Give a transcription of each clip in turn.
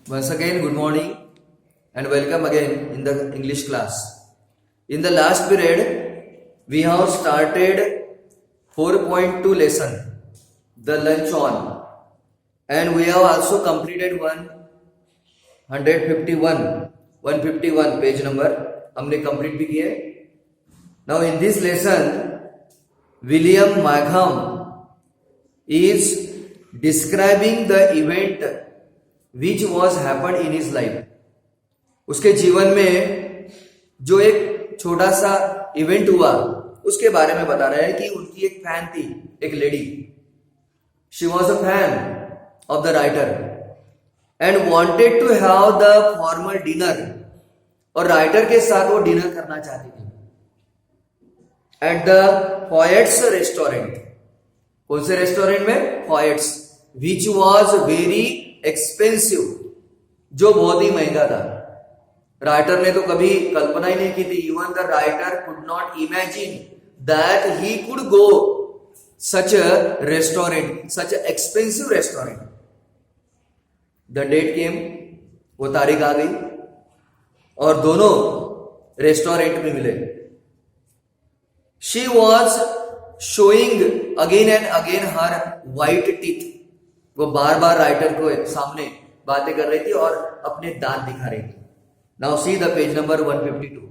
Once again, good morning and welcome again in the English class. In the last period, we have started 4.2 lesson, the lunch on, and we have also completed 151 page number. हमने complete भी किए. Now in this lesson, William Markham is describing the event which was happened in his life. उसके जीवन में जो एक छोटा सा इवेंट हुआ उसके बारे में बता रहा है कि उनकी एक फैन थी, एक lady. She was a fan of the writer and wanted to have the formal dinner. और राइटर के साथ वो डिनर करना चाहती थी एट द फॉयट्स रेस्टोरेंट. कौन से रेस्टोरेंट में? फॉयट्स, विच वॉज वेरी एक्सपेंसिव, जो बहुत ही महंगा था. राइटर ने तो कभी कल्पना ही नहीं की थी. Even the writer could not imagine that he could go such a restaurant, such a expensive restaurant. The date came, वो तारीख आ गई और दोनों रेस्टोरेंट में मिले. She was showing again and again her white teeth. वो बार बार राइटर को सामने बातें कर रही थी और अपने दांत दिखा रही थी. Now see the page number 152.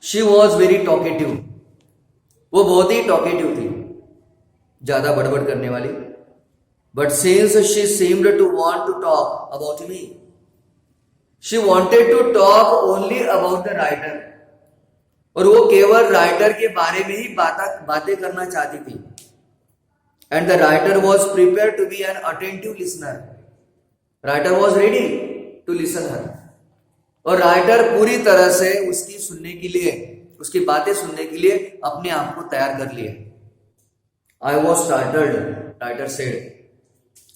She was very talkative. वो बहुत ही टॉकेटिव थी, ज्यादा बड़बड़ करने वाली. But since she seemed to want to talk about me, she wanted to talk only about the writer. और वो केवल राइटर के बारे में ही बातें करना चाहती थी. And the writer was prepare to be an attentive listener. Writer was ready to listen her. और राइटर पूरी तरह से उसकी सुनने के लिए, उसकी बातें सुनने के लिए अपने आप को तैयार कर लिए. I was startled, writer said.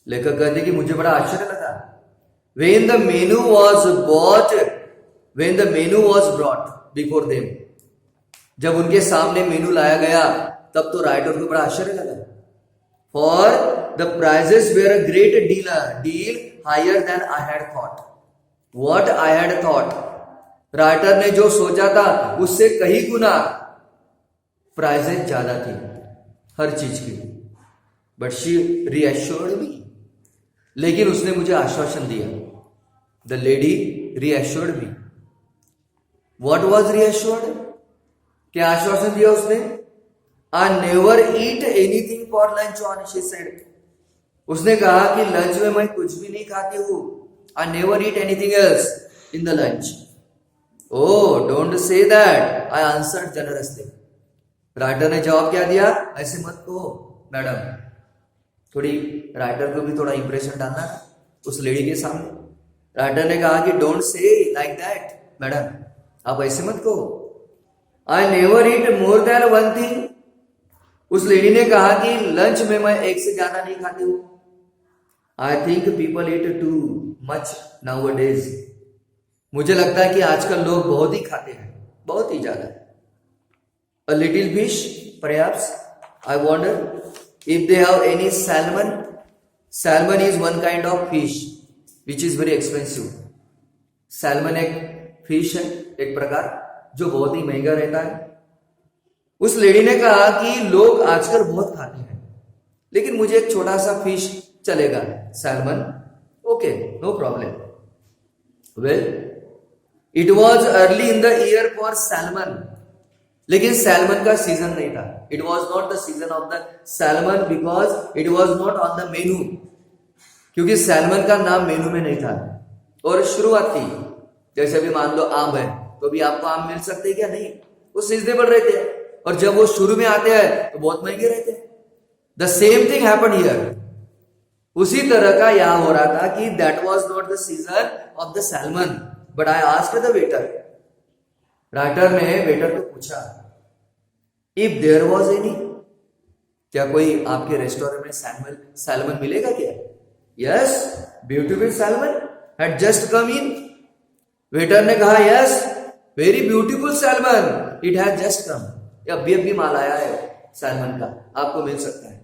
लेखक कहते कि मुझे बड़ा आश्चर्य लगा. When the menu was brought before them, जब उनके सामने मेनू लाया गया तब तो राइटर को बड़ा आश्चर्य लगा. For the prices were a great deal higher than I had thought. What I had thought, writer ने जो सोचा था उससे कहीं गुना प्राइजेस ज्यादा थी हर चीज की. बट शी रीअश्योर्ड मी, लेकिन उसने मुझे आश्वासन दिया. The lady reassured me. What was reassured? क्या आश्वासन दिया उसने? I never eat anything for lunch on, she said. उसने कहा कि लंच में मैं कुछ भी नहीं खाती हूँ. I never eat anything else in the lunch. Oh, don't say that, I answered generously. Writer ने जवाब क्या दिया? ऐसे मत कहो मैडम. थोड़ी राइटर को भी थोड़ा इंप्रेशन डालना उस लेडी के सामने. राइटर ने कहा कि don't say like that madam, आप ऐसे मत कहो. आई never eat more than one thing. उस लेडी ने कहा कि लंच में मैं एक से ज्यादा नहीं खाती हूं. I think people eat too much nowadays. मुझे लगता है कि आजकल लोग बहुत ही खाते हैं, बहुत ही ज्यादा. A little fish perhaps. I wonder if they have any salmon. Salmon is one kind of fish which is very expensive. Salmon एक फिश है, एक प्रकार जो बहुत ही महंगा रहता है. उस लेडी ने कहा कि लोग आजकल बहुत खाते हैं, लेकिन मुझे एक छोटा सा फिश चलेगा, salmon. Okay, no problem. Well, it was early in the year for salmon. लेकिन सैल्मन का सीजन नहीं था. It was not the season of the salmon because it was not on the menu. क्योंकि salmon का नाम मेनू में नहीं था. और शुरुआत थी, जैसे अभी मान लो आम है तो भी आपको आम मिल सकते हैं क्या? नहीं, वो सीजनेबल रहते हैं. और जब वो शुरू में आते हैं तो बहुत महंगे रहते हैं. The same thing happened here. उसी तरह का यहां हो रहा था कि that was not the season of the salmon. But I asked the waiter. Writer ने वेटर को पूछा, इफ देयर वॉज एनी, क्या कोई आपके रेस्टोरेंट में सैल्मन मिलेगा क्या? Yes, beautiful salmon had just come in. Waiter ने कहा, yes, very beautiful salmon, it has just come. अभी माल आया है सैल्मन का, आपको मिल सकता है.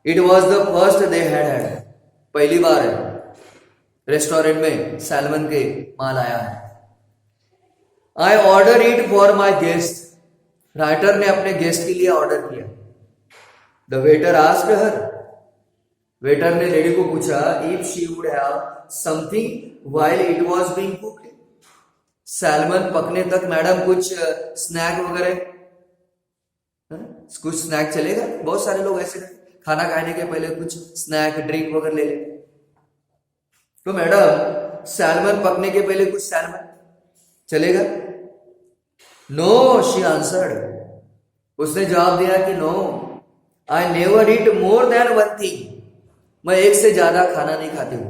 It was the first they had. पहली बार है रेस्टोरेंट में सैल्मन के माल आया है। I order it for my guest, writer ने अपने गेस्ट के लिए ऑर्डर किया। The waiter asked her, waiter ने लेडी को पूछा if she would have something while it was being cooked, salmon पकने तक मैडम कुछ स्नैक वगैरह, कुछ स्नैक चलेगा? बहुत सारे लोग ऐसे खाना खाने के पहले कुछ स्नैक ड्रिंक वगैरह ले लेते। तो मैडम सैल्मन पकने के पहले कुछ सैल्मन चलेगा? नो, शी आंसर्ड, उसने जवाब दिया कि no, I never eat more than one thing, मैं एक से ज्यादा खाना नहीं खाती हूं।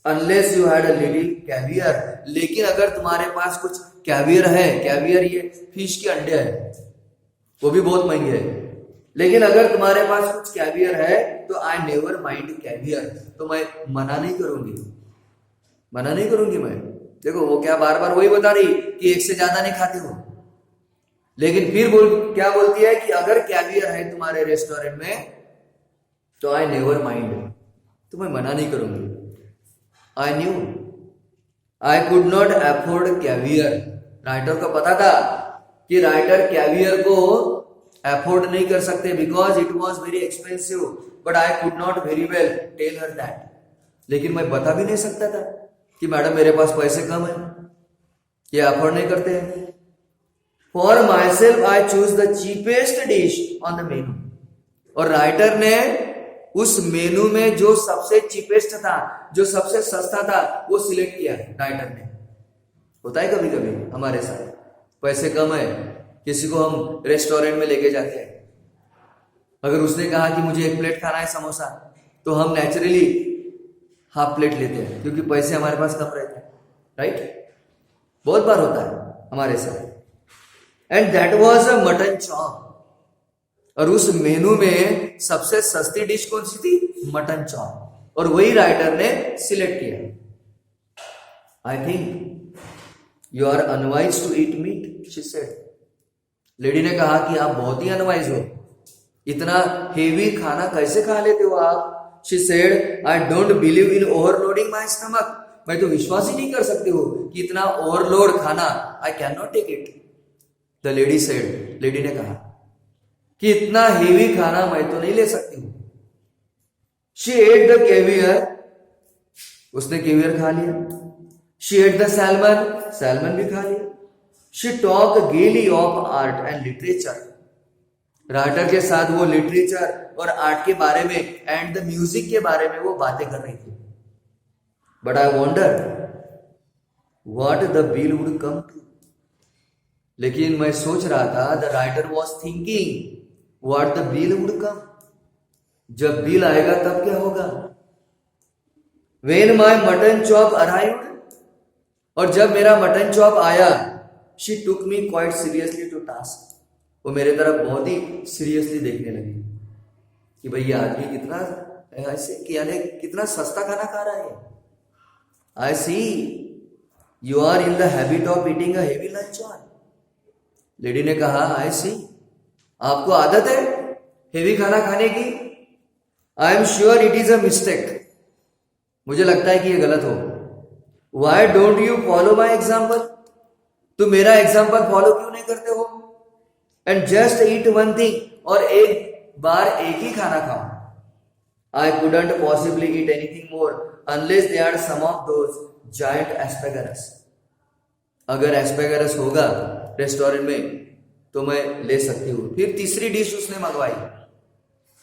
Unless you had a little caviar, लेकिन अगर तुम्हारे पास कुछ कैवियर है, कैवियर ये फिश के अंडे हैं, वो भी बहुत महंगे हैं, लेकिन अगर तुम्हारे पास कुछ कैवियर है तो आई नेवर माइंड कैवियर, तो मैं मना नहीं करूंगी, मना नहीं करूंगी मैं। देखो वो क्या बार बार वही बता रही कि एक से ज्यादा नहीं खाती हो, लेकिन फिर क्या बोलती है कि अगर कैवियर है तुम्हारे रेस्टोरेंट में तो आई नेवर माइंड, तो मैं मना नहीं करूंगी। I knew I could not afford caviar, writer को पता था कि राइटर कैवियर को अफोर्ड नहीं कर सकते because it was very expensive, but I could not very well tell her that, लेकिन मैं बता भी नहीं सकता था कि मैडम मेरे पास पैसे कम है, ये अफोर्ड नहीं करते हैं। For my self I choose the cheapest dish on the मेनू, और राइटर ने उस मेनू में जो सबसे चीपेस्ट था, जो सबसे सस्ता था, वो सिलेक्ट किया राइटर ने। होता है कभी कभी हमारे साथ, पैसे कम है, किसी को हम रेस्टोरेंट में लेके जाते हैं, अगर उसने कहा कि मुझे एक प्लेट खाना है समोसा, तो हम नेचुरली हाफ प्लेट लेते हैं क्योंकि पैसे हमारे पास कम रहते हैं, राइट? बहुत बार होता है हमारे साथ। And that was a mutton chop, और उस मेनू में सबसे सस्ती डिश कौन सी थी? मटन चॉप, और वही राइटर ने सिलेक्ट किया। I think you are unwise to eat meat, she said, lady ने कहा कि आप बहुत ही अनवाइज हो, इतना हेवी खाना कैसे खा लेते हो आप? She said I don't believe in overloading my stomach, मैं तो विश्वास ही नहीं कर सकती हूँ कि इतना ओवरलोड खाना, I can not take it. The lady said, lady ने कहा कि इतना हेवी खाना मैं तो नहीं ले सकती हूं। शी एट द कैवियर, उसने कैवियर खा लिया। She at the salmon, salmon भी खा लिया। शी टॉक गेली of art and literature, writer के साथ वो लिटरेचर और आर्ट के बारे में एंड द म्यूजिक के बारे में वो बातें कर रही थी। But I wonder what the bill would come to, लेकिन मैं सोच रहा था, the writer was thinking what the bill would come, जब बिल आएगा तब क्या होगा? When my mutton chop arrived, और जब मेरा मटन चॉप आया, she took me quite seriously to task, वो मेरे तरफ बहुत ही सीरियसली देखने लगी कि भाई ये आदमी कितना ऐसे यानी कितना सस्ता खाना खा रहा है। I see you are in the habit of eating a heavy lunch on, lady ने कहा आई सी, आपको आदत है हेवी खाना खाने की। I am sure it is a mistake, मुझे लगता है कि ये गलत हो। Why don't you follow my example, तुम मेरा एग्जाम्पल फॉलो क्यों नहीं करते हो? And just eat one thing, और एक बार एक ही खाना खाओ। I couldn't possibly eat anything more unless they are some of those giant asparagus, अगर एस्पेगरस होगा रेस्टोरेंट में तो मैं ले सकती हूँ। फिर तीसरी डिश उसने मंगवाई।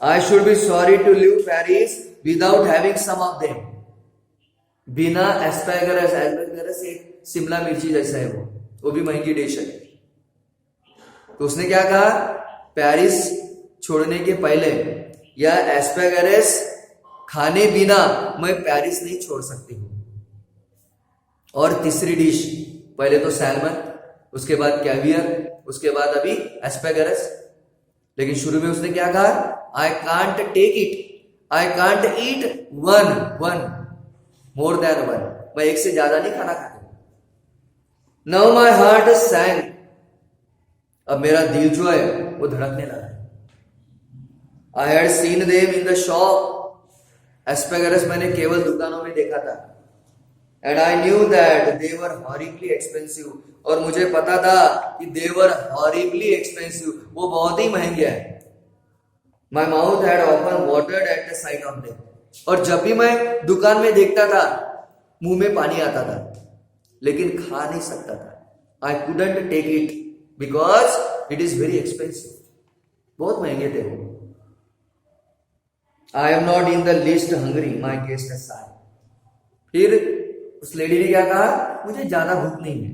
I should be sorry to leave Paris without having some of them, बिना एस्पेगरस, एस्पेगरस एक शिमला मिर्ची जैसा है, वो भी महंगी डिश है। तो उसने क्या कहा, पेरिस छोड़ने के पहले या एस्पेगरस खाने बिना मैं पेरिस नहीं छोड़ सकती हूँ। और तीसरी डिश, पहले तो सैल्मन, उसके बाद कैवियर, उसके बाद अभी एस्पेगरस, लेकिन शुरू में उसने क्या कहा, I can't take it, I can't eat one more than one, मैं एक से ज्यादा नहीं खाना खाती। नाउ माई हार्ट सैंक, अब मेरा दिल जो है वो धड़कने लगा। I had seen them in the shop, asparagus मैंने केवल दुकानों में देखा था, and I knew that they were horribly expensive, और मुझे पता था कि दे वर हॉरिबली एक्सपेंसिव, वो बहुत ही महंगे हैं। My mouth had often watered at the site of them, और जब भी मैं दुकान में देखता था मुंह में पानी आता था, लेकिन खा नहीं सकता था। I couldn't take it because it is very expensive, बहुत महंगे थे वो। I am not in the list hungry my guest side, फिर उस लेडी ने क्या कहा, मुझे ज्यादा भूख नहीं है,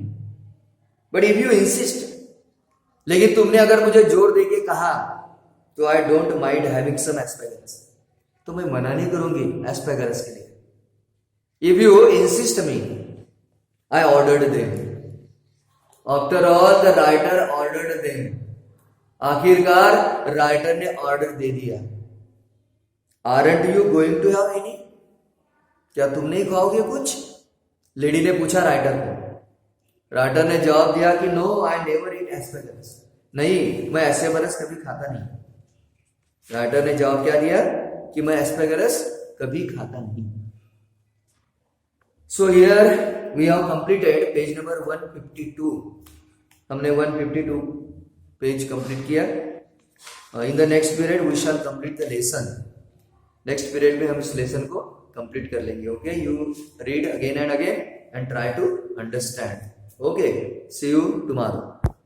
बट इफ यू इंसिस्ट, लेकिन तुमने अगर मुझे जोर देके कहा तो I don't mind having some asparagus, तो मैं मना नहीं करूंगी एस्पेगरस के लिए। If you insist me, I ordered them. After all the writer ordered them, आखिरकार राइटर ने ऑर्डर दे दिया। Aren't you going to have any, क्या तुम नहीं खाओगे कुछ, लेडी ने पूछा राइटर को। राइटर ने जवाब दिया कि नो आई नेवर ईट एस्पेगरस, नहीं मैं एस्पेगरस कभी खाता नहीं। राइटर ने जवाब क्या दिया कि मैं एस्पेगरस कभी खाता नहीं। So here we have completed page number 152, हमने 152 पेज कंप्लीट किया। In the next period we shall complete the lesson, next period में हम इस लेसन को कंप्लीट कर लेंगे। Okay, you read again and again and try to understand. Okay, see you tomorrow.